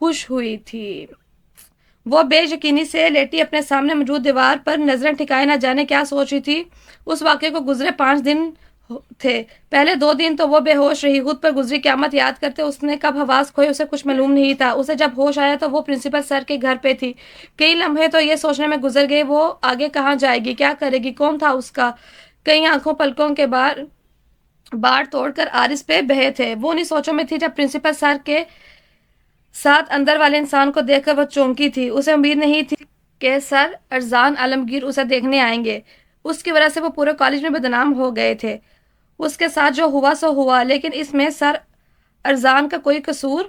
خوش ہوئی تھی۔ وہ بے یقینی سے لیٹی اپنے سامنے موجود دیوار پر نظریں ٹھکائے نہ جانے کیا سوچ رہی تھی۔ اس واقعے کو گزرے 5 دن تھے۔ پہلے 2 دن تو وہ بے ہوش رہی، خود پر گزری قیامت یاد کرتے اس نے کب حواس کھوئے اسے کچھ معلوم نہیں تھا۔ اسے جب ہوش آیا تو وہ پرنسپل سر کے گھر پہ تھی۔ کئی لمحے تو یہ سوچنے میں گزر گئے وہ آگے کہاں جائے گی، کیا کرے گی، کون تھا اس کا۔ کئی آنکھوں پلکوں کے باڑ توڑ کر عارض پہ بہے تھے۔ وہ انہی سوچوں میں تھی جب پرنسپل سر کے ساتھ اندر والے انسان کو دیکھ کر وہ چونکی تھی۔ اسے امید نہیں تھی کہ سر ارزان عالمگیر اسے دیکھنے آئیں گے۔ اس کی وجہ سے وہ پورے کالج میں بدنام ہو گئے تھے۔ اس کے ساتھ جو ہوا سو ہوا، لیکن اس میں سر ارزان کا کوئی قصور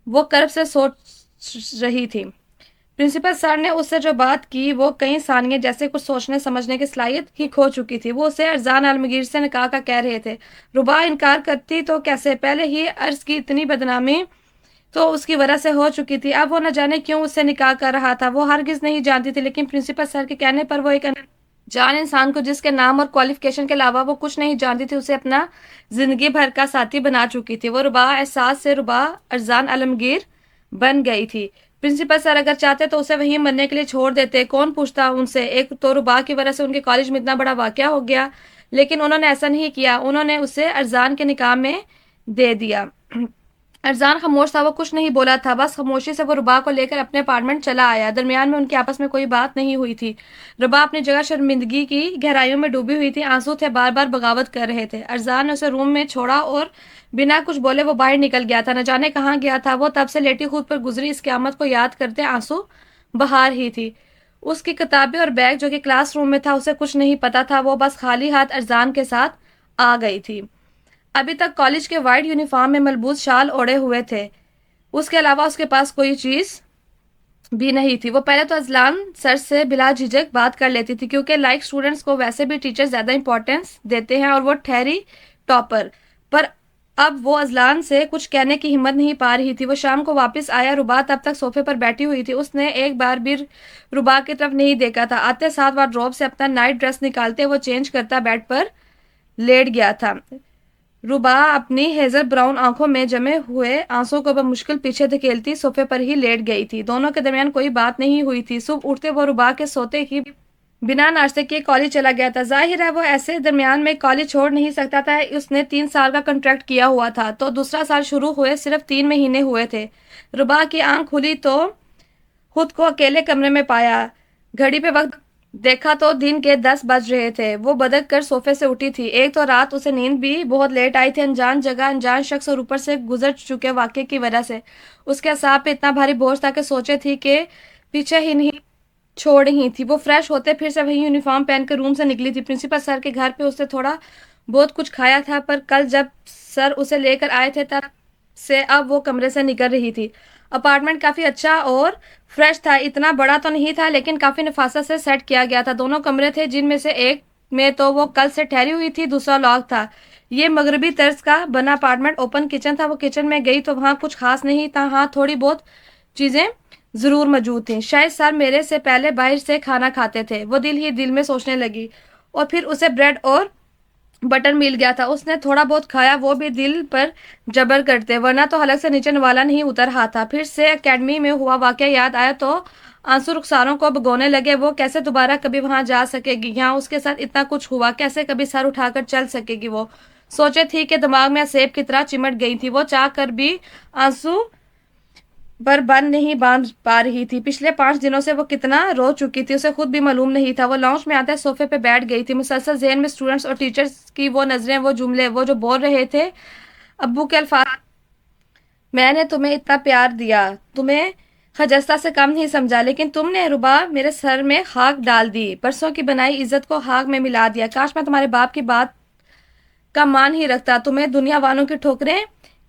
وہ کرب سے سوچ رہی تھی۔ پرنسپل سر نے اس سے جو بات کی وہ کئی ثانیے جیسے کچھ سوچنے سمجھنے کی صلاحیت ہی کھو چکی تھی۔ وہ اسے ارزان عالمگیر سے نکاح کا کہہ رہے تھے۔ ربا انکار کرتی تو کیسے، پہلے ہی عرض کی اتنی بدنامی تو اس کی وجہ سے ہو چکی تھی، اب وہ نہ جانے کیوں اس سے نکاح کر رہا تھا۔ وہ ہرگز نہیں جانتی تھی، لیکن پرنسپل سر کے کہنے پر وہ ایک جان انسان کو جس کے نام اور کوالیفیکیشن کے علاوہ وہ کچھ نہیں جانتی تھی اسے اپنا زندگی بھر کا ساتھی بنا چکی تھی۔ وہ ربا احساس سے ربا ارزان عالمگیر بن گئی تھی۔ پرنسپل سر اگر چاہتے تو اسے وہیں مرنے کے لیے چھوڑ دیتے، کون پوچھتا ان سے۔ ایک تو ربا کی وجہ سے ان کے کالج میں اتنا بڑا واقعہ ہو گیا، لیکن انہوں نے ایسا نہیں کیا، انہوں نے اسے ارزان کے نکاح میں دے دیا۔ ارزان خاموش تھا، وہ کچھ نہیں بولا تھا، بس خاموشی سے وہ ربا کو لے کر اپنے اپارٹمنٹ چلا آیا۔ درمیان میں ان کے آپس میں کوئی بات نہیں ہوئی تھی۔ ربا اپنی جگہ شرمندگی کی گہرائیوں میں ڈوبی ہوئی تھی، آنسو تھے بار بار بغاوت کر رہے تھے۔ ارزان نے اسے روم میں چھوڑا اور بنا کچھ بولے وہ باہر نکل گیا تھا، نہ جانے کہاں گیا تھا۔ وہ تب سے لیٹی خود پر گزری اس قیامت کو یاد کرتے آنسو بہا رہی تھی۔ اس کی کتابیں اور بیگ جو کہ کلاس روم میں تھا اسے کچھ نہیں پتا تھا، وہ بس خالی ہاتھ ارزان کے ساتھ آ گئی تھی۔ ابھی تک کالج کے وائٹ یونیفارم میں ملبوس شال اوڑے ہوئے تھے، اس کے علاوہ اس کے پاس کوئی چیز بھی نہیں تھی۔ وہ پہلے تو اذلان سر سے بلا جھجک بات کر لیتی تھی، کیونکہ لائک اسٹوڈنٹس کو ویسے بھی ٹیچر زیادہ امپورٹنس دیتے ہیں اور وہ ٹھہری ٹاپر، پر اب وہ اذلان سے کچھ کہنے کی ہمت نہیں پا رہی تھی۔ وہ شام کو واپس آیا، ربا تب تک صوفے پر بیٹھی ہوئی تھی، اس نے ایک بار بھی ربا کی طرف نہیں دیکھا تھا۔ آتے ساتھ وارڈروب سے اپنا نائٹ ڈریس نکالتے وہ چینج کرتا بیڈ پر لیٹ گیا تھا۔ ربا اپنی ہیزل براؤن آنکھوں میں جمے ہوئے آنسوں کو بمشکل پیچھے دھکیلتی صوفے پر ہی لیٹ گئی تھی۔ دونوں کے درمیان کوئی بات نہیں ہوئی تھی۔ صبح اٹھتے وہ ربا کے سوتے ہی بنا ناشتے کے کالج چلا گیا تھا۔ ظاہر ہے وہ ایسے درمیان میں کالج چھوڑ نہیں سکتا تھا، اس نے 3 سال کا کنٹریکٹ کیا ہوا تھا، تو دوسرا سال شروع ہوئے صرف 3 مہینے ہوئے تھے۔ ربا کی آنکھ کھلی تو خود کو اکیلے کمرے میں پایا، گھڑی پہ وقت دیکھا تو دن کے 10 بج رہے تھے۔ وہ بدک کر صوفے سے اٹھی تھی۔ ایک تو رات اسے نیند بھی بہت لیٹ آئی تھی، انجان جگہ، انجان شخص اور اوپر سے گزر چکے واقعے کی وجہ سے اس کے اعصاب پہ اتنا بھاری بوجھ تھا کہ سوچے تھی کہ پیچھے ہی نہیں چھوڑ ہی تھی۔ وہ فریش ہوتے پھر سے وہی یونیفارم پہن کر روم سے نکلی تھی۔ پرنسپل سر کے گھر پہ اس نے تھوڑا بہت کچھ کھایا تھا، پر کل جب سر اسے لے کر آئے تھے تب سے اب وہ کمرے سے نکل رہی تھی۔ اپارٹمنٹ کافی اچھا اور فریش تھا، اتنا بڑا تو نہیں تھا لیکن کافی نفاست سے سیٹ کیا گیا تھا۔ دونوں کمرے تھے جن میں سے ایک میں تو وہ کل سے ٹھہری ہوئی تھی، دوسرا لاک تھا۔ یہ مغربی طرز کا بنا اپارٹمنٹ اوپن کچن تھا۔ وہ کچن میں گئی تو وہاں کچھ خاص نہیں تھا، ہاں تھوڑی بہت چیزیں ضرور موجود تھیں۔ شاید سر میرے سے پہلے باہر سے کھانا کھاتے تھے، وہ دل ہی دل میں سوچنے لگی، اور پھر اسے بریڈ اور بٹر مل گیا تھا، اس نے تھوڑا بہت کھایا، وہ بھی دل پر جبر کرتے، ورنہ تو حلق سے نیچے نوالا نہیں اتر رہا تھا۔ پھر سے اکیڈمی میں ہوا واقعہ یاد آیا تو آنسو رخساروں کو بھگونے لگے۔ وہ کیسے دوبارہ کبھی وہاں جا سکے گی، یہاں اس کے ساتھ اتنا کچھ ہوا، کیسے کبھی سر اٹھا کر چل سکے گی۔ وہ سوچے تھی کہ دماغ میں سیب کی طرح چمٹ گئی تھی، وہ چاہ کر بھی آنسو پر بند نہیں باندھ پا رہی تھی۔ پچھلے 5 دنوں سے وہ کتنا رو چکی تھی اسے خود بھی معلوم نہیں تھا۔ وہ لاؤنج میں آتے صوفے پہ بیٹھ گئی تھی، مسلسل ذہن میں اسٹوڈنٹس اور ٹیچرز کی وہ نظریں، وہ جملے، وہ جو بول رہے تھے ابو کے الفاظ، میں نے تمہیں اتنا پیار دیا، تمہیں خجستہ سے کم نہیں سمجھا، لیکن تم نے ربا میرے سر میں خاک ڈال دی، برسوں کی بنائی عزت کو خاک میں ملا دیا۔ کاش میں تمہارے باپ کی بات کا مان ہی رکھتا، تمہیں دنیا والوں کی ٹھوکریں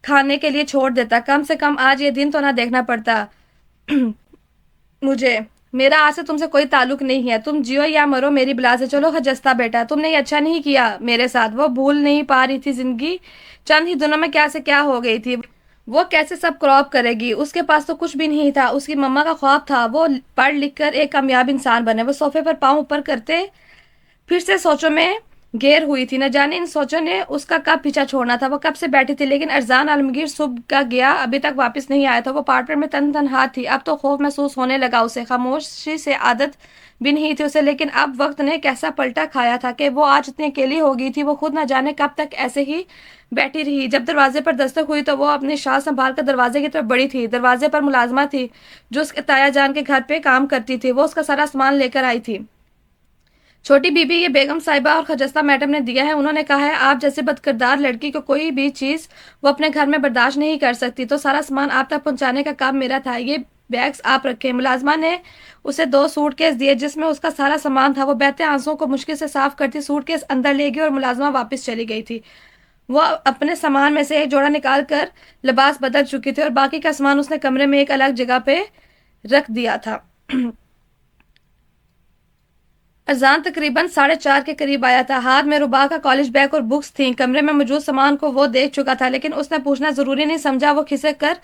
کھانے کے لیے چھوڑ دیتا، کم سے کم آج یہ دن تو نہ دیکھنا پڑتا مجھے۔ میرا آج سے تم سے کوئی تعلق نہیں ہے، تم جیو یا مرو میری بلا سے۔ چلو خجستہ بیٹا، تم نے یہ اچھا نہیں کیا میرے ساتھ۔ وہ بھول نہیں پا رہی تھی زندگی چند ہی دنوں میں کیا سے کیا ہو گئی تھی، وہ کیسے سب کراپ کرے گی۔ اس کے پاس تو کچھ بھی نہیں تھا، اس کی مما کا خواب تھا وہ پڑھ لکھ کر ایک کامیاب انسان بنے۔ وہ صوفے پر پاؤں اوپر کرتے پھر سے سوچوں میں گیر ہوئی تھی، نہ جانے ان سوچوں نے اس کا کب پیچھا چھوڑنا تھا۔ وہ کب سے بیٹھی تھی، لیکن ارزان عالمگیر صبح کا گیا ابھی تک واپس نہیں آیا تھا۔ وہ اپارٹمنٹ میں تنہا تھی، اب تو خوف محسوس ہونے لگا اسے۔ خاموشی سے عادت بھی نہیں تھی اسے، لیکن اب وقت نے کیسا پلٹا کھایا تھا کہ وہ آج اتنی اکیلی ہو گئی تھی۔ وہ خود نہ جانے کب تک ایسے ہی بیٹھی رہی۔ جب دروازے پر دستک ہوئی تو وہ اپنی شال سنبھال کر دروازے کی طرف بڑھی تھی۔ دروازے پر ملازمہ تھی جو اس کے تایا جان کے گھر پہ کام کرتی تھی، وہ اس کا سارا سامان لے کر آئی تھی۔ چھوٹی بی بی، یہ بیگم صاحبہ اور خجستہ میڈم نے دیا ہے۔ انہوں نے کہا ہے آپ جیسے بدکردار لڑکی کو کوئی بھی چیز وہ اپنے گھر میں برداشت نہیں کر سکتی، تو سارا سامان آپ تک پہنچانے کا کام میرا تھا۔ یہ بیگز آپ رکھیں۔ ملازمہ نے اسے 2 سوٹ کیس دیے جس میں اس کا سارا سامان تھا۔ وہ بہتے آنسوؤں کو مشکل سے صاف کرتی سوٹ کیس اندر لے گئی اور ملازمہ واپس چلی گئی تھی۔ وہ اپنے سامان میں سے ایک جوڑا نکال کر لباس بدل چکی تھی اور باقی کا سامان اس نے کمرے میں ایک الگ جگہ پہ رکھ دیا تھا۔ اذان تقریباً 4:30 کے قریب آیا تھا۔ ہاتھ میں ربا کا کالج بیگ اور بکس تھیں۔ کمرے میں موجود سامان کو وہ دیکھ چکا تھا، لیکن اس نے پوچھنا ضروری نہیں سمجھا۔ وہ کھسک کر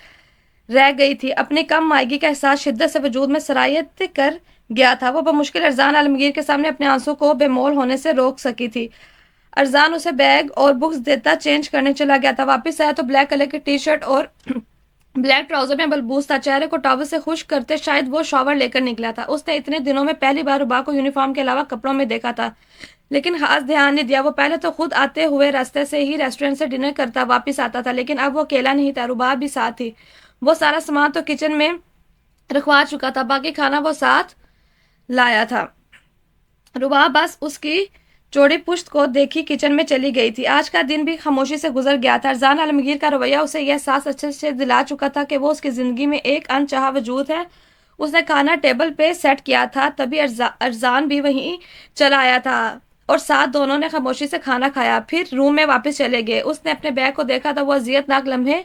رہ گئی تھی۔ اپنی کم مائگی کا احساس شدت سے وجود میں سرایت کر گیا تھا۔ وہ بمشکل ارزان عالمگیر کے سامنے اپنے آنسو کو بے مول ہونے سے روک سکی تھی۔ ارزان اسے بیگ اور بکس دیتا چینج کرنے چلا گیا تھا۔ واپس آیا تو بلیک کلر کی ٹی شرٹ اور بلیک ٹراؤزر میں بلبوس تھا۔ چہرے کو ٹاول سے خشک کرتے شاید وہ شاور لے کر نکلا تھا۔ اس نے اتنے دنوں میں پہلی بار ربا کو یونیفارم کے علاوہ کپڑوں میں دیکھا تھا، لیکن خاص دھیان نہیں دیا۔ وہ پہلے تو خود آتے ہوئے راستے سے ہی ریسٹورنٹ سے ڈنر کرتا واپس آتا تھا، لیکن اب وہ اکیلا نہیں تھا، ربا بھی ساتھ تھی۔ وہ سارا سامان تو کچن میں رکھوا چکا تھا، باقی کھانا وہ ساتھ لایا تھا۔ ربا بس اس کی چوڑی پشت کو دیکھی کچن میں چلی گئی تھی۔ آج کا دن بھی خاموشی سے گزر گیا تھا۔ ارزان عالمگیر کا رویہ اسے یہ احساس اچھے سے دلا چکا تھا کہ وہ اس کی زندگی میں ایک انچاہا وجود ہے۔ اس نے کھانا ٹیبل پہ سیٹ کیا تھا، تبھی ارزان بھی وہیں چلا آیا تھا اور ساتھ دونوں نے خاموشی سے کھانا کھایا، پھر روم میں واپس چلے گئے۔ اس نے اپنے بیگ کو دیکھا تو وہ اذیت ناک لمحے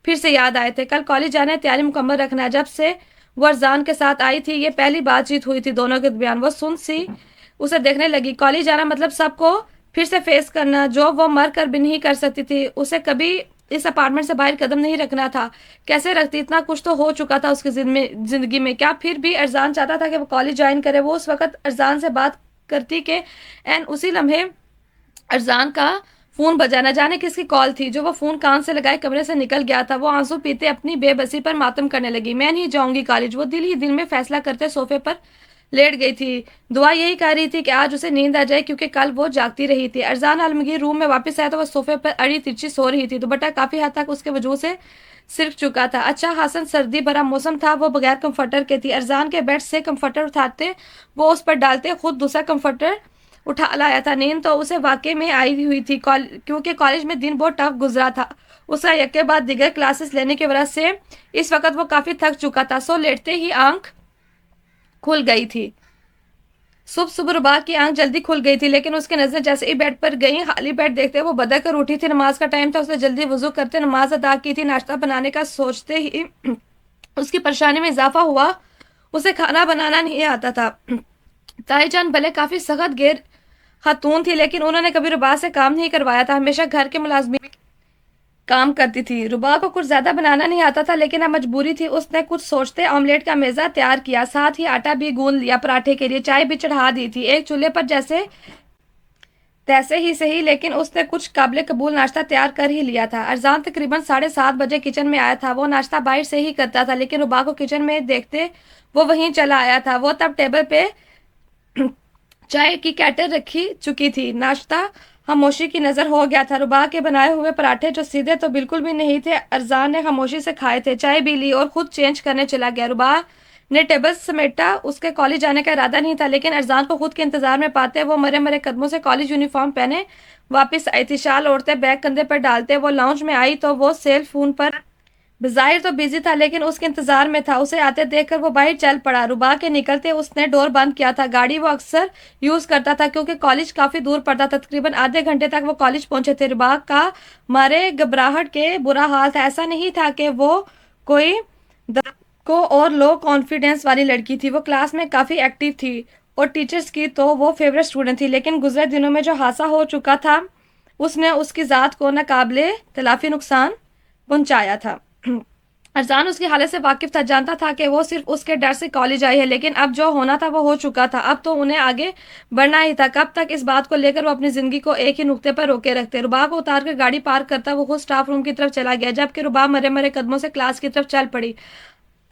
پھر سے یاد آئے تھے۔ کل کالج جانے تیاری مکمل رکھنا ہے۔ جب سے وہ ارزان کے ساتھ آئی تھی، یہ پہلی بات چیت ہوئی تھی دونوں کے درمیان۔ وہ سن سی اسے دیکھنے لگی۔ کالج جانا مطلب سب کو پھر سے فیس کرنا، جو وہ مر کر بھی نہیں کر سکتی تھی۔ اسے کبھی اس اپارٹمنٹ سے باہر قدم نہیں رکھنا تھا۔ کیسے رکھتی؟ اتنا کچھ تو ہو چکا تھا اس کی زندگی میں۔ کیا پھر بھی ارزان چاہتا تھا کہ وہ کالج جوائن کرے؟ وہ اس وقت ارزان سے بات کرتی کہ اسی لمحے ارزان کا فون بجا۔ نہ جانے کس کی کال تھی جو وہ فون کان سے لگائے کمرے سے نکل گیا تھا۔ وہ آنسو پیتے اپنی بے بسی پر ماتم کرنے لگی۔ میں نہیں جاؤں گی کالج، وہ دل ہی دل میں فیصلہ کرتے صوفے پر لیٹ گئی تھی۔ دعا یہی کر رہی تھی کہ آج اسے نیند آ جائے، کیونکہ کل وہ جاگتی رہی تھی۔ ارزان عالمگیر روم میں واپس آیا تو وہ صوفے پر اڑی ترچھی سو رہی تھی۔ دوپٹہ کافی حد تک اس کے وجود سے سرک چکا تھا۔ اچھا خاصا سردی بھرا موسم تھا۔ وہ بغیر کمفرٹر کے تھی۔ ارزان کے بیڈ سے کمفرٹر اٹھاتے وہ اس پر ڈالتے، خود دوسرا کمفرٹر اٹھا لایا تھا۔ نیند تو اسے واقعی میں آئی ہوئی تھی، کیونکہ کالج میں دن بہت ٹف گزرا تھا۔ اس کا یک کے بعد دیگر کلاسز لینے کی وجہ سے اس وقت وہ کافی تھک چکا تھا۔ سو لیٹتے ہی آنکھ کھل گئی تھی۔ صبح ربا کی آنکھ جلدی کھل گئی تھی، لیکن اس کی نظریں جیسے ہی بیڈ پر گئیں، خالی بیڈ دیکھتے وہ بدل کر اٹھی تھی۔ نماز کا ٹائم تھا۔ اس نے جلدی وضو کرتے نماز ادا کی تھی۔ ناشتہ بنانے کا سوچتے ہی اس کی پریشانی میں اضافہ ہوا۔ اسے کھانا بنانا نہیں آتا تھا۔ تائی جان بھلے کافی سخت گیر خاتون تھی، لیکن انہوں نے کبھی ربا سے کام نہیں کروایا تھا۔ ہمیشہ گھر کے ملازمین کام کرتی تھی۔ ربا کو کچھ زیادہ بنانا نہیں آتا تھا، لیکن اب مجبوری تھی۔ اس نے کچھ سوچتے آملیٹ کا میزہ تیار کیا، ساتھ ہی آٹا بھی گوندھ لیا پراٹھے کے لیے۔ چائے بھی چڑھا دی تھی ایک چولہے پر جیسے تیسے ہی صحیح، لیکن اس نے کچھ قابل قبول ناشتہ تیار کر ہی لیا تھا۔ ارزان تقریباً 7:30 بجے کچن میں آیا تھا۔ وہ ناشتہ باہر سے ہی کرتا تھا، لیکن ربا کو کچن میں دیکھتے وہ وہیں چلا آیا تھا۔ وہ تب ٹیبل پہ چائے کی کیٹل رکھی چکی تھی۔ ناشتہ خاموشی کی نظر ہو گیا تھا۔ ربا کے بنائے ہوئے پراٹھے جو سیدھے تو بالکل بھی نہیں تھے، ارزان نے خاموشی سے کھائے تھے۔ چائے بھی لی اور خود چینج کرنے چلا گیا۔ ربا نے ٹیبل سمیٹا۔ اس کے کالج جانے کا ارادہ نہیں تھا، لیکن ارزان کو خود کے انتظار میں پاتے وہ مرے مرے قدموں سے کالج یونیفارم پہنے واپس آئی تھی۔ شال اوڑھتے بیگ کندھے پر ڈالتے وہ لاؤنج میں آئی تو وہ سیل فون پر بظاہر تو بزی تھا، لیکن اس کے انتظار میں تھا۔ اسے آتے دیکھ کر وہ باہر چل پڑا۔ ربا کے نکلتے اس نے ڈور بند کیا تھا۔ گاڑی وہ اکثر یوز کرتا تھا، کیونکہ کالج کافی دور پڑتا تھا۔ تقریباً آدھے گھنٹے تک وہ کالج پہنچے تھے۔ ربا کا مارے گھبراہٹ کے برا حال تھا۔ ایسا نہیں تھا کہ وہ کوئی کو اور لو کانفیڈنس والی لڑکی تھی۔ وہ کلاس میں کافی ایکٹیو تھی اور ٹیچرز کی تو وہ فیورٹ اسٹوڈنٹ تھی، لیکن گزرے دنوں میں جو حادثہ ہو چکا تھا اس نے اس کی ذات کو ناقابل تلافی نقصان پہنچایا تھا۔ ارزان اس کی حالت سے واقف تھا، جانتا تھا کہ وہ صرف اس کے ڈر سے کالج آئی ہے، لیکن اب جو ہونا تھا وہ ہو چکا تھا، اب تو انہیں آگے بڑھنا ہی تھا۔ کب تک اس بات کو لے کر وہ اپنی زندگی کو ایک ہی نقطے پر روکے رکھتے؟ ربا کو اتار کر گاڑی پارک کرتا وہ خود سٹاف روم کی طرف چلا گیا، جبکہ ربا مرے مرے قدموں سے کلاس کی طرف چل پڑی۔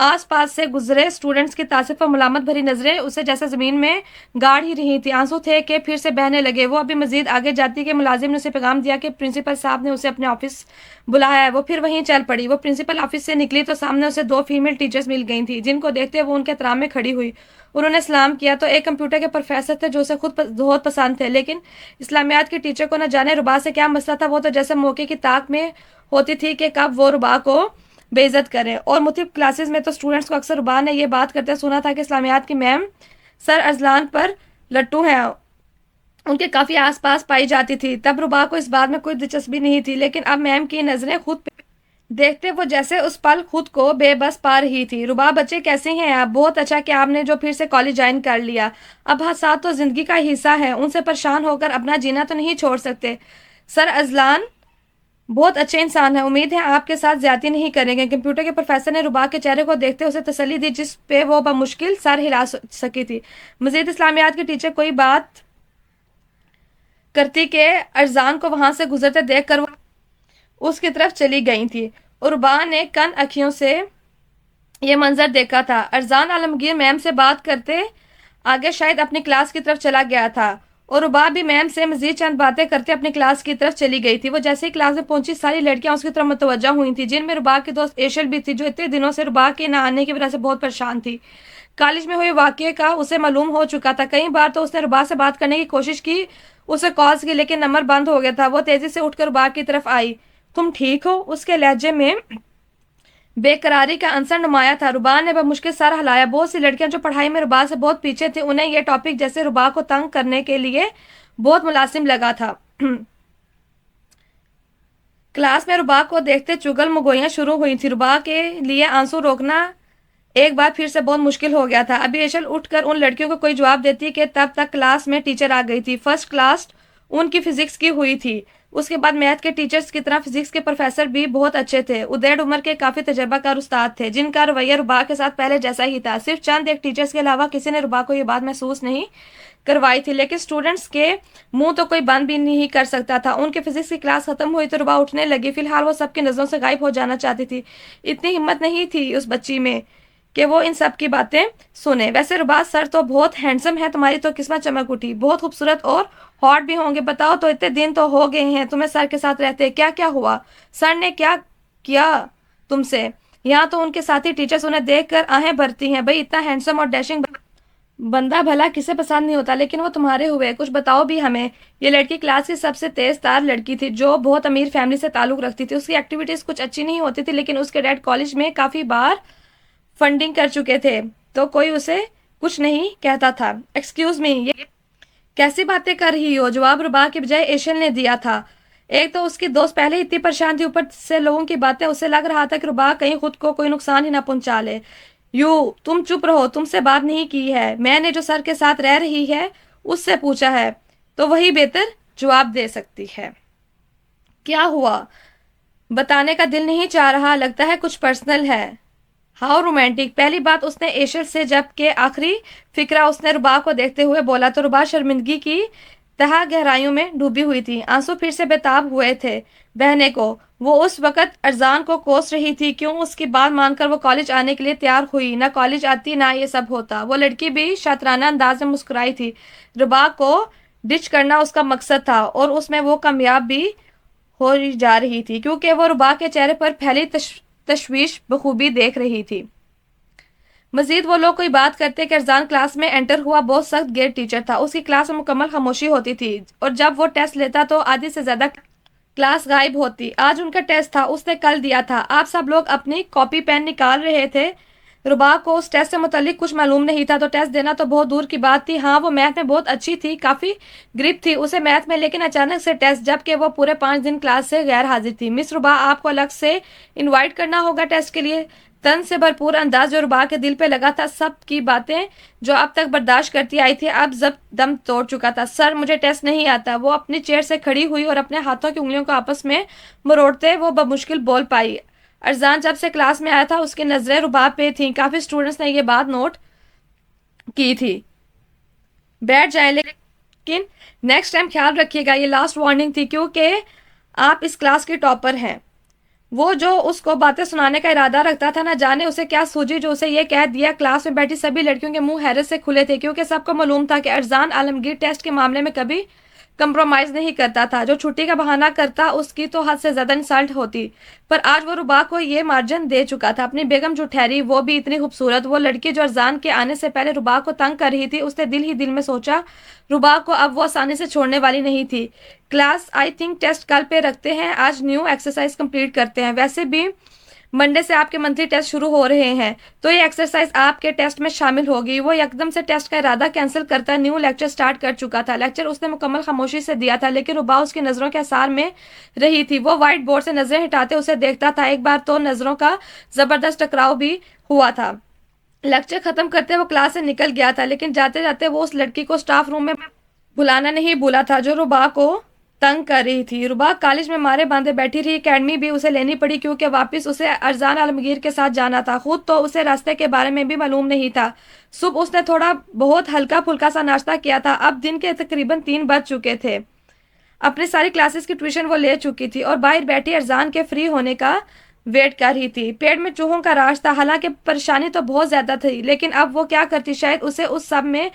آس پاس سے گزرے اسٹوڈنٹس کی تعصب اور ملامت بھری نظریں اسے جیسے زمین میں گاڑ ہی رہی تھی۔ آنسو تھے کہ پھر سے بہنے لگے۔ وہ ابھی مزید آگے جاتی کہ ملازم نے اسے پیغام دیا کہ پرنسپل صاحب نے اسے اپنے آفس بلایا ہے۔ وہ پھر وہیں چل پڑی۔ وہ پرنسپل آفس سے نکلی تو سامنے اسے 2 فیمیل ٹیچرز مل گئی تھیں، جن کو دیکھتے وہ ان کے احترام میں کھڑی ہوئی۔ انہوں نے سلام کیا تو ایک کمپیوٹر کے پروفیسر تھے جو اسے خود بہت پسند تھے، لیکن اسلامیات کی ٹیچر کو نہ جانے ربا سے کیا مسئلہ تھا۔ وہ تو جیسے موقع کی طاق میں ہوتی تھی کہ کب وہ ربا کو بے عزت کریں، اور مختلف کلاسز میں تو اسٹوڈنٹس کو اکثر ربا نے یہ بات کرتے سنا تھا کہ اسلامیات کی میم سر ارسلان پر لٹو ہیں، ان کے کافی آس پاس پائی جاتی تھی۔ تب ربا کو اس بات میں کوئی دلچسپی نہیں تھی، لیکن اب میم کی نظریں خود پہ دیکھتے وہ جیسے اس پل خود کو بے بس پا رہی تھی۔ ربا بچے کیسے ہیں آپ؟ بہت اچھا کہ آپ نے جو پھر سے کالج جوائن کر لیا۔ اب حادثات تو زندگی کا حصہ ہے، ان سے پریشان ہو کر اپنا جینا تو نہیں چھوڑ سکتے۔ سر ارسلان بہت اچھے انسان ہیں، امید ہے آپ کے ساتھ زیادتی نہیں کریں گے۔ کمپیوٹر کے پروفیسر نے ربا کے چہرے کو دیکھتے اسے تسلی دی، جس پہ وہ بمشکل سر ہلا سکی تھی۔ مزید اسلامیات کی ٹیچر کوئی بات کرتی کہ ارزان کو وہاں سے گزرتے دیکھ کر وہ اس کی طرف چلی گئی تھی، اور ربا نے کن اکھیوں سے یہ منظر دیکھا تھا۔ ارزان عالمگیر میم سے بات کرتے آگے شاید اپنی کلاس کی طرف چلا گیا تھا، اور ربا بھی میم سے مزید چند باتیں کرتے اپنی کلاس کی طرف چلی گئی تھی۔ وہ جیسے ہی کلاس میں پہنچی ساری لڑکیاں اس کی طرف متوجہ ہوئی تھیں، جن میں ربا کی دوست ایشل بھی تھی، جو اتنے دنوں سے ربا کے نہ آنے کی وجہ سے بہت پریشان تھی۔ کالج میں ہوئے واقعے کا اسے معلوم ہو چکا تھا۔ کئی بار تو اس نے ربا سے بات کرنے کی کوشش کی، اسے کالز کی، لیکن نمبر بند ہو گیا تھا۔ وہ تیزی سے اٹھ کر ربا کی طرف آئی۔ تم ٹھیک ہو؟ اس کے لہجے میں بے قراری کا عنصر نمایاں تھا۔ ربا نے بمشکل سر ہلایا۔ بہت سی لڑکیاں جو پڑھائی میں ربا سے بہت پیچھے تھیں، انہیں یہ ٹاپک جیسے ربا کو تنگ کرنے کے لیے بہت ملازم لگا تھا۔ کلاس میں ربا کو دیکھتے چگل مگوئیاں شروع ہوئی تھی۔ ربا کے لیے آنسو روکنا ایک بار پھر سے بہت مشکل ہو گیا تھا۔ ابھی ایشل اٹھ کر ان لڑکیوں کو کوئی جواب دیتی کہ تب تک کلاس میں ٹیچر آ گئی تھی۔ فرسٹ کلاس ان کی فزکس کی ہوئی تھی۔ اس کے بعد میتھ کے ٹیچرز کی طرح فزکس کے پروفیسر بھی بہت اچھے تھے۔ ادیڑ عمر کے کافی تجربہ کار استاد تھے، جن کا رویہ ربا کے ساتھ پہلے جیسا ہی تھا۔ صرف چند ایک ٹیچرز کے علاوہ کسی نے ربا کو یہ بات محسوس نہیں کروائی تھی، لیکن اسٹوڈنٹس کے منہ تو کوئی بند بھی نہیں کر سکتا تھا۔ ان کے فزکس کی کلاس ختم ہوئی تو ربا اٹھنے لگی۔ فی الحال وہ سب کی نظروں سے غائب ہو جانا چاہتی تھی۔ اتنی ہمت نہیں تھی اس بچی میں کہ وہ ان سب کی باتیں سنے۔ ویسے ربا سر تو بہت ہینڈسم ہے، تمہاری تو قسمت چمک اٹھی، بہت خوبصورت اور ہاٹ بھی ہوں گے۔ بتاؤ تو اتنے دن تو ہو گئے ہیں تمہیں سر کے ساتھ رہتے، کیا کیا ہوا؟ سر نے کیا کیا تم سے؟ یہاں تو ان کے ساتھی ٹیچرز انہیں دیکھ کر آہیں بھرتی ہیں۔ بھئی اتنا ہینڈسم اور ڈیشنگ بندہ بھلا کسے پسند نہیں ہوتا، لیکن وہ تمہارے ہوئے، کچھ بتاؤ بھی ہمیں۔ یہ لڑکی کلاس کی سب سے تیز تار لڑکی تھی، جو بہت امیر فیملی سے تعلق رکھتی تھی۔ اس کی ایکٹیویٹیز کچھ اچھی نہیں ہوتی تھی، لیکن اس کے ڈیڈ کالج میں کافی بار فنڈنگ کر چکے تھے، تو کوئی اسے کچھ نہیں کہتا تھا۔ ایکسکیوز می، یہ کیسی باتیں کر رہی ہو؟ جواب ربا کے بجائے ایشل نے دیا تھا۔ ایک تو اس کی دوست پہلے ہی اتنی پریشان تھی، اوپر سے لوگوں کی باتیں، اسے لگ رہا تھا کہ ربا کہیں خود کو کوئی نقصان ہی نہ پہنچا لے۔ تم چپ رہو، تم سے بات نہیں کی ہے، میں نے جو سر کے ساتھ رہ رہی ہے اس سے پوچھا ہے، تو وہی بہتر جواب دے سکتی ہے۔ کیا ہوا؟ بتانے کا دل نہیں چاہ رہا، لگتا ہے کچھ پرسنل ہے۔ How romantic. پہلی بات اس نے ایشل سے، جب کہ آخری فقرہ اس نے ربا کو دیکھتے ہوئے بولا تو ربا شرمندگی کی تہہ گہرائیوں میں ڈوبی ہوئی تھی۔ آنسو پھر سے بےتاب ہوئے تھے بہنے کو۔ وہ اس وقت ارزان کو کوس رہی تھی، کیوں اس کی بات مان کر وہ کالج آنے کے لیے تیار ہوئی۔ نہ کالج آتی، نہ یہ سب ہوتا۔ وہ لڑکی بھی شاطرانہ انداز میں مسکرائی تھی۔ ربا کو ڈچ کرنا اس کا مقصد تھا، اور اس میں وہ کامیاب بھی ہو جا رہی تھی، کیونکہ وہ ربا کے چہرے پر پھیلی تشویش بخوبی دیکھ رہی تھی۔ مزید وہ لوگ کوئی بات کرتے کہ ارزان کلاس میں انٹر ہوا۔ بہت سخت گیٹ ٹیچر تھا، اس کی کلاس میں مکمل خاموشی ہوتی تھی، اور جب وہ ٹیسٹ لیتا تو آدھی سے زیادہ کلاس غائب ہوتی۔ آج ان کا ٹیسٹ تھا، اس نے کل دیا تھا۔ آپ سب لوگ اپنی کاپی پین نکال رہے تھے۔ ربا کو اس ٹیسٹ سے متعلق کچھ معلوم نہیں تھا، تو ٹیسٹ دینا تو بہت دور کی بات تھی۔ ہاں، وہ میتھ میں بہت اچھی تھی، کافی گرپ تھی اسے میتھ میں، لیکن اچانک سے ٹیسٹ، جبکہ وہ پورے 5 دن کلاس سے غیر حاضر تھی۔ مس ربا، آپ کو الگ سے انوائٹ کرنا ہوگا ٹیسٹ کے لیے۔ تن سے بھرپور انداز جو ربا کے دل پہ لگا تھا، سب کی باتیں جو اب تک برداشت کرتی آئی تھی، اب ضبط دم توڑ چکا تھا۔ سر، مجھے ٹیسٹ نہیں آتا۔ وہ اپنی چیئر سے کھڑی ہوئی اور اپنے ہاتھوں کی انگلیوں کو آپس میں مروڑتے وہ بمشکل بول پائی، ارزان جب سے کلاس میں آیا تھا اس کی نظریں رباب پہ تھیں. کافی اسٹوڈنٹس نے یہ بات نوٹ کی تھی. بیٹھ جائیں لیکن نیکسٹ ٹائم خیال رکھیے گا. یہ لاسٹ وارننگ تھی کیونکہ آپ اس کلاس کی ٹاپر ہیں. وہ جو اس کو باتیں سنانے کا ارادہ رکھتا تھا نہ جانے اسے کیا سوجی جو اسے یہ کہہ دیا. کلاس میں بیٹھی سبھی لڑکیوں کے منہ حیرت سے کھلے تھے کیونکہ سب کو معلوم تھا کہ ارزان عالمگیر ٹیسٹ کے معاملے میں کبھی کمپرومائز نہیں کرتا تھا. جو چھٹی کا بہانہ کرتا اس کی تو حد سے زیادہ انسلٹ ہوتی. پر آج وہ ربا کو یہ مارجن دے چکا تھا. اپنی بیگم جو ٹھہری وہ بھی اتنی خوبصورت. وہ لڑکی جو ارزان کے آنے سے پہلے ربا کو تنگ کر رہی تھی اس نے دل ہی دل میں سوچا ربا کو اب وہ آسانی سے چھوڑنے والی نہیں تھی. کلاس آئی تھنک ٹیسٹ کل پہ رکھتے ہیں. آج نیو ایکسرسائز کمپلیٹ کرتے ہیں. ویسے بھی منڈے سے آپ کے منتھلی ٹیسٹ شروع ہو رہے ہیں تو یہ ایکسرسائز آپ کے ٹیسٹ میں شامل ہوگی. وہ یکدم سے ٹیسٹ کا ارادہ کینسل کرتا نیو لیکچر سٹارٹ کر چکا تھا. لیکچر اس نے مکمل خاموشی سے دیا تھا لیکن ربا اس کی نظروں کے اثار میں رہی تھی. وہ وائٹ بورڈ سے نظریں ہٹاتے اسے دیکھتا تھا. ایک بار تو نظروں کا زبردست ٹکراؤ بھی ہوا تھا. لیکچر ختم کرتے وہ کلاس سے نکل گیا تھا لیکن جاتے جاتے وہ اس لڑکی کو اسٹاف روم میں بلانا نہیں بھولا تھا جو ربا کو تنگ کر رہی تھی. ربا کالج میں مارے باندھے بیٹھی رہی. اکیڈمی بھی اسے لینی پڑی کیونکہ واپس اسے ارزان عالمگیر کے ساتھ جانا تھا. خود تو اسے راستے کے بارے میں بھی معلوم نہیں تھا. صبح اس نے تھوڑا بہت ہلکا پھلکا سا ناشتہ کیا تھا. اب دن کے تقریباً 3 بج چکے تھے. اپنی ساری کلاسز کی ٹیوشن وہ لے چکی تھی اور باہر بیٹھی ارزان کے فری ہونے کا ویٹ کر رہی تھی. پیٹ میں چوہوں کا راج تھا. حالانکہ پریشانی تو بہت زیادہ تھی لیکن اب وہ کیا کرتی. شاید اسے اس سب میں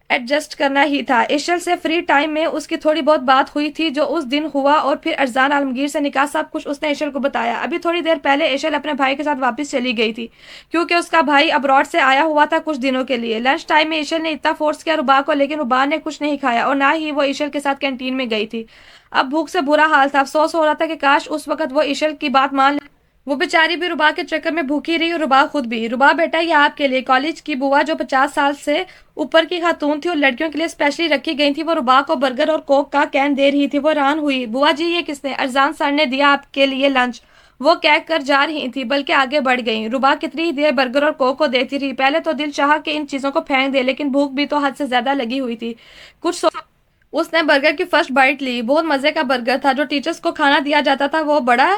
ایڈجسٹ کرنا ہی تھا. ایشل سے فری ٹائم میں اس کی تھوڑی بہت بات ہوئی تھی جو اس دن ہوا اور پھر ارزان عالمگیر سے نکاح سب کچھ اس نے ایشل کو بتایا. ابھی تھوڑی دیر پہلے ایشل اپنے بھائی کے ساتھ واپس چلی گئی تھی کیونکہ اس کا بھائی ابراڈ سے آیا ہوا تھا کچھ دنوں کے لیے. لنچ ٹائم میں ایشل نے اتنا فورس کیا ربا کو لیکن ربا نے کچھ نہیں کھایا اور نہ ہی وہ ایشل کے ساتھ کینٹین میں گئی تھی. اب بھوک سے برا حال تھا. افسوس ہو رہا تھا کہ کاش اس وقت وہ ایشل کی بات مان لے. وہ بیچاری بھی ربا کے چکر میں بھوکی رہی اور ربا خود بھی. ربا بیٹا یہ آپ کے لیے. کالج کی بوا جو 50 سال سے اوپر کی خاتون تھی اور لڑکیوں کے لیے اسپیشلی رکھی گئی تھی وہ ربا کو برگر اور کوک کا کین دے رہی تھی. وہ حیران ہوئی. بوا جی یہ کس نے؟ ارزان سر نے دیا آپ کے لیے لنچ. وہ کہہ کر جا رہی تھی بلکہ آگے بڑھ گئی. ربا کتنی ہی دیر برگر اور کوک کو دیتی رہی. پہلے تو دل چاہا کہ ان چیزوں کو پھینک دے لیکن بھوک بھی تو حد سے زیادہ لگی ہوئی تھی. اس نے برگر کی فرسٹ بائٹ لی. بہت مزے کا برگر تھا. جو ٹیچرز کو کھانا دیا جاتا تھا وہ بڑا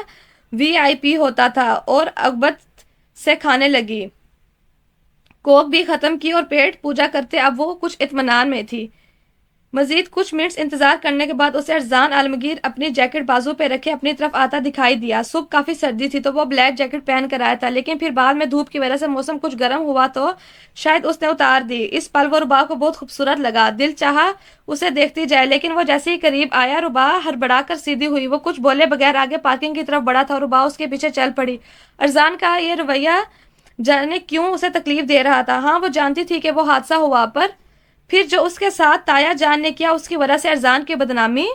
VIP ہوتا تھا اور اگبت سے کھانے لگی. کوک بھی ختم کی اور پیٹ پوجا کرتے اب وہ کچھ اطمینان میں تھی. مزید کچھ منٹس انتظار کرنے کے بعد اسے ارزان عالمگیر اپنی جیکٹ بازو پہ رکھے اپنی طرف آتا دکھائی دیا. صبح کافی سردی تھی تو وہ بلیک جیکٹ پہن کر آیا تھا لیکن پھر بعد میں دھوپ کی وجہ سے موسم کچھ گرم ہوا تو شاید اس نے اتار دی. اس پل وہ ربا کو بہت خوبصورت لگا. دل چاہا اسے دیکھتی جائے لیکن وہ جیسے ہی قریب آیا ربا ہڑبڑا کر سیدھی ہوئی. وہ کچھ بولے بغیر آگے پارکنگ کی طرف بڑھا تھا. ربا اس کے پیچھے چل پڑی. ارزان کا یہ رویہ جانے کیوں اسے تکلیف دے رہا تھا. ہاں وہ جانتی تھی کہ وہ حادثہ ہوا پر پھر جو اس کے ساتھ تایا جان نے کیا اس کی وجہ سے ارزان کی بدنامی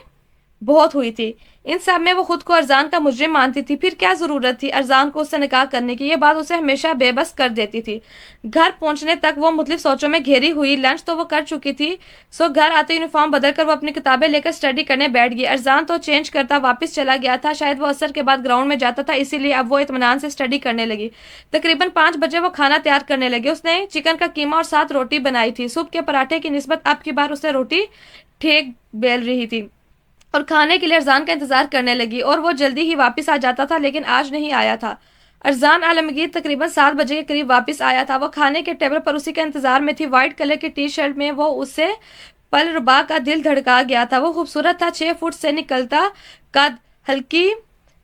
بہت ہوئی تھی. ان سب میں وہ خود کو ارزان کا مجرم مانتی تھی. پھر کیا ضرورت تھی ارزان کو اس سے نکاح کرنے کی؟ یہ بات اسے ہمیشہ بے بس کر دیتی تھی. گھر پہنچنے تک وہ مختلف سوچوں میں گھیری ہوئی. لنچ تو وہ کر چکی تھی سو گھر آتے یونیفارم بدل کر وہ اپنی کتابیں لے کر اسٹڈی کرنے بیٹھ گئی. ارزان تو چینج کرتا واپس چلا گیا تھا. شاید وہ عصر کے بعد گراؤنڈ میں جاتا تھا اسی لیے اب وہ اطمینان سے اسٹڈی کرنے لگی. تقریباً 5 بجے وہ کھانا تیار کرنے لگے. اس نے چکن کا قیمہ اور 7 روٹی بنائی تھی. صبح کے پراٹھے کی نسبت اب کی بار اسے روٹی ٹھیک بیل رہی تھی اور کھانے کے لیے ارزان کا انتظار کرنے لگی. اور وہ جلدی ہی واپس آ جاتا تھا لیکن آج نہیں آیا تھا. ارزان عالمگیر تقریباً 7 بجے کے قریب واپس آیا تھا. وہ کھانے کے ٹیبل پر اسی کے انتظار میں تھی. وائٹ کلر کی ٹی شرٹ میں وہ اسے پل ربا کا دل دھڑکا گیا تھا. وہ خوبصورت تھا. 6 فٹ سے نکلتا قد, ہلکی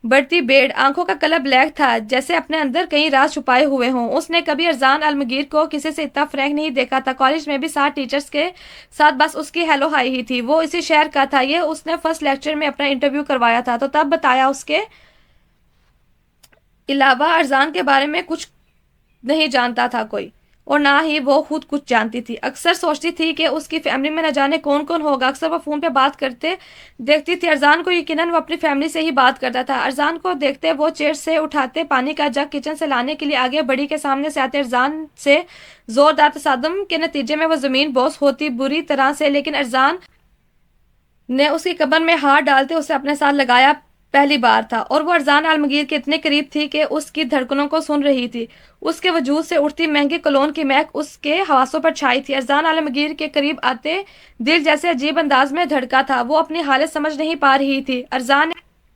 بڑھتی بیڑ, آنکھوں کا کلر بلیک تھا جیسے اپنے اندر کئی راز چھپائے ہوئے ہوں. اس نے کبھی ارزان عالمگیر کو کسی سے اتنا فرینک نہیں دیکھا تھا. کالج میں بھی 7 ٹیچرز کے ساتھ بس اس کی ہیلو ہائی ہی تھی. وہ اسی شہر کا تھا. یہ اس نے فرسٹ لیکچر میں اپنا انٹرویو کروایا تھا تو تب بتایا. اس کے علاوہ ارزان کے بارے میں کچھ نہیں جانتا تھا کوئی اور نہ ہی وہ خود کچھ جانتی تھی. اکثر سوچتی تھی کہ اس کی فیملی میں نہ جانے کون کون ہوگا. اکثر وہ فون پہ بات کرتے دیکھتی تھی ارزان کو. یقیناً وہ اپنی فیملی سے ہی بات کرتا تھا. ارزان کو دیکھتے وہ چیئر سے اٹھاتے پانی کا جگ کچن سے لانے کے لیے آگے بڑھی کے سامنے سے آتے. ارزان سے زوردار تصادم کے نتیجے میں وہ زمین بوس ہوتی بری طرح سے لیکن ارزان نے اس کی کمر میں ہاتھ ڈالتے اسے اپنے ساتھ لگایا. پہلی بار تھا اور وہ ارزان عالمگیر کے اتنے قریب تھی کہ اس کی دھڑکنوں کو سن رہی تھی. اس کے وجود سے اٹھتی مہنگی کولون کی مہک اس کے حواسوں پر چھائی تھی. ارزان عالمگیر کے قریب آتے دل جیسے عجیب انداز میں دھڑکا تھا. وہ اپنی حالت سمجھ نہیں پا رہی تھی. ارزان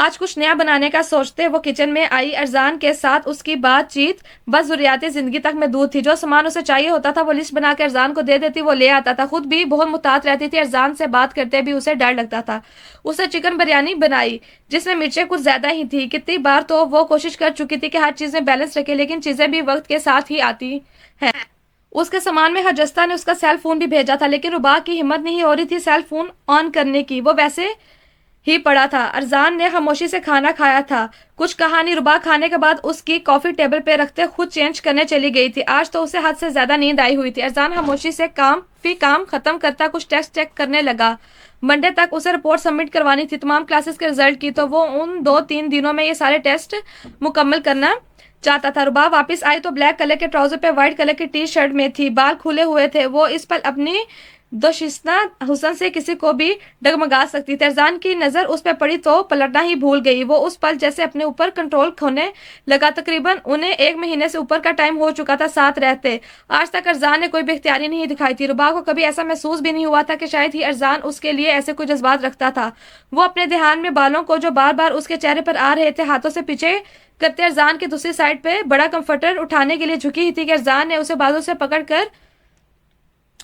آج کچھ نیا بنانے کا سوچتے وہ کچن میں آئی۔ ارزان کے ساتھ اس کی بات چیت بس ضروریات زندگی تک محدود تھی۔ جو سامان اسے چاہیے ہوتا تھا وہ لسٹ بنا کے ارزان کو دے دیتی، وہ لے آتا تھا۔ خود بھی بہت محتاط رہتی تھی، ارزان سے بات کرتے بھی اسے ڈر لگتا تھا۔ اسے چکن بریانی بنائی جس میں مرچیں کچھ زیادہ ہی تھی۔ کتنی بار تو وہ کوشش کر چکی تھی کہ ہر چیز میں بیلنس رکھے، لیکن چیزیں بھی وقت کے ساتھ ہی آتی ہیں۔ اس کے سامان میں ہرجستہ نے اس کا سیل فون بھی بھیجا تھا، لیکن ربا کی ہمت نہیں ہو رہی تھی سیل فون آن کرنے کی۔ وہ ویسے ہی پڑا تھا۔ ارزان نے خاموشی سے کھانا کھایا تھا، کچھ کہا نہیں۔ ربا کھانے کے بعد اس کی کافی ٹیبل پہ رکھتے خود چینج کرنے چلی گئی تھی۔ آج تو اسے حد سے زیادہ نیند آئی ہوئی تھی۔ ارزان خاموشی سے کام ختم کرتا کچھ ٹیسٹ چیک کرنے لگا۔ منڈے تک اسے رپورٹ سبمٹ کروانی تھی، تمام کلاسز کے رزلٹ کی، تو وہ ان 2-3 دنوں میں یہ سارے ٹیسٹ مکمل کرنا چاہتا تھا۔ ربا واپس آئی تو بلیک کلر کے ٹراؤزر پہ وائٹ کلر کی ٹی شرٹ میں تھی، بال کھلے ہوئے تھے۔ وہ اس پل اپنی دوشیزہ حسن سے کسی کو بھی ڈگمگا سکتی تھی۔ ارزان کی نظر اس پہ پڑی تو پلٹنا ہی بھول گئی۔ وہ اس پل جیسے اپنے اوپر کنٹرول کھونے لگا۔ تقریباً انہیں 1 مہینے سے اوپر کا ٹائم ہو چکا تھا ساتھ رہتے۔ آج تک ارزان نے کوئی بے اختیاری نہیں دکھائی تھی۔ ربا کو کبھی ایسا محسوس بھی نہیں ہوا تھا کہ شاید ہی ارزان اس کے لیے ایسے کوئی جذبات رکھتا تھا۔ وہ اپنے دھیان میں بالوں کو جو بار بار اس کے چہرے پر آ رہے تھے ہاتھوں سے پیچھے کرتے ارزان کی دوسری سائڈ پہ بڑا کمفرٹر اٹھانے کے لیے جھکی ہی تھی کہ ارزان نے اسے بازو سے پکڑ کر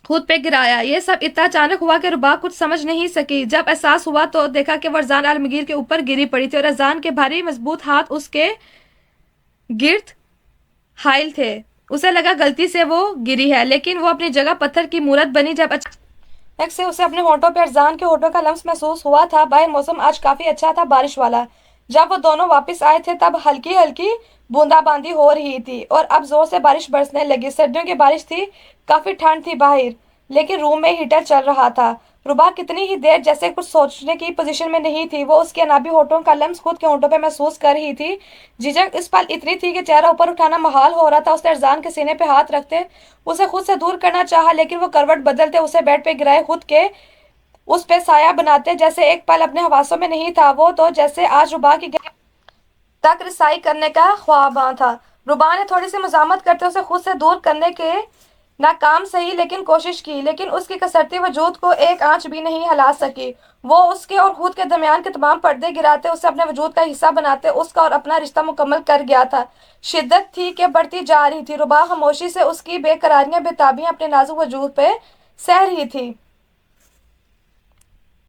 خود پہ گرایا۔ یہ سب اتنا اچانک ہوا کہ ربا کچھ سمجھ نہیں سکی۔ جب احساس ہوا تو دیکھا کہ وہ ارزان عالمگیر کے اوپر گری پڑی تھی اور ارزان کے بھاری مضبوط ہاتھ اس کے گرد حائل تھے۔ اسے لگا غلطی سے وہ گری ہے، لیکن وہ اپنی جگہ پتھر کی مورت بنی جب اچانک سے اسے اپنے ہونٹوں پہ ارزان کے ہونٹوں کا لمس محسوس ہوا تھا۔ باہر موسم آج کافی اچھا تھا، بارش والا۔ جب وہ دونوں واپس آئے تھے تب ہلکی ہلکی بوندا باندی ہو رہی تھی اور اب زور سے بارش برسنے لگی۔ سردیوں کی بارش تھی، کافی ٹھنڈ تھی باہر، لیکن روم میں ہیٹر چل رہا تھا۔ ربا کتنی ہی دیر جیسے کچھ سوچنے کی پوزیشن میں نہیں تھی۔ وہ اس کے انابی ہونٹوں کا لمس خود کے ہونٹوں پہ محسوس کر رہی تھی۔ جھجک اس پل اتنی تھی کہ چہرہ اوپر اٹھانا محال ہو رہا تھا۔ اس نے ارزان کے سینے پہ ہاتھ رکھتے اسے خود سے دور کرنا چاہا، لیکن وہ کروٹ بدلتے اسے بیڈ پہ گرائے خود کے اس پہ سایہ بناتے جیسے ایک پل اپنے حواسوں میں نہیں تھا۔ وہ تو جیسے آج ربا کی تک رسائی کرنے کا خواہاں تھا۔ ربا نے تھوڑی سی مزاحمت کرتے اسے خود سے دور کرنے کے ناکام سہی لیکن کوشش کی، لیکن اس کی کسرتی وجود کو ایک آنچ بھی نہیں ہلا سکی۔ وہ اس کے اور خود کے درمیان کے تمام پردے گراتے اسے اپنے وجود کا حصہ بناتے اس کا اور اپنا رشتہ مکمل کر گیا تھا۔ شدت تھی کہ بڑھتی جا رہی تھی۔ ربا خاموشی سے اس کی بے قراریاں بے تابیاں اپنے نازک وجود پہ سہ رہی تھی۔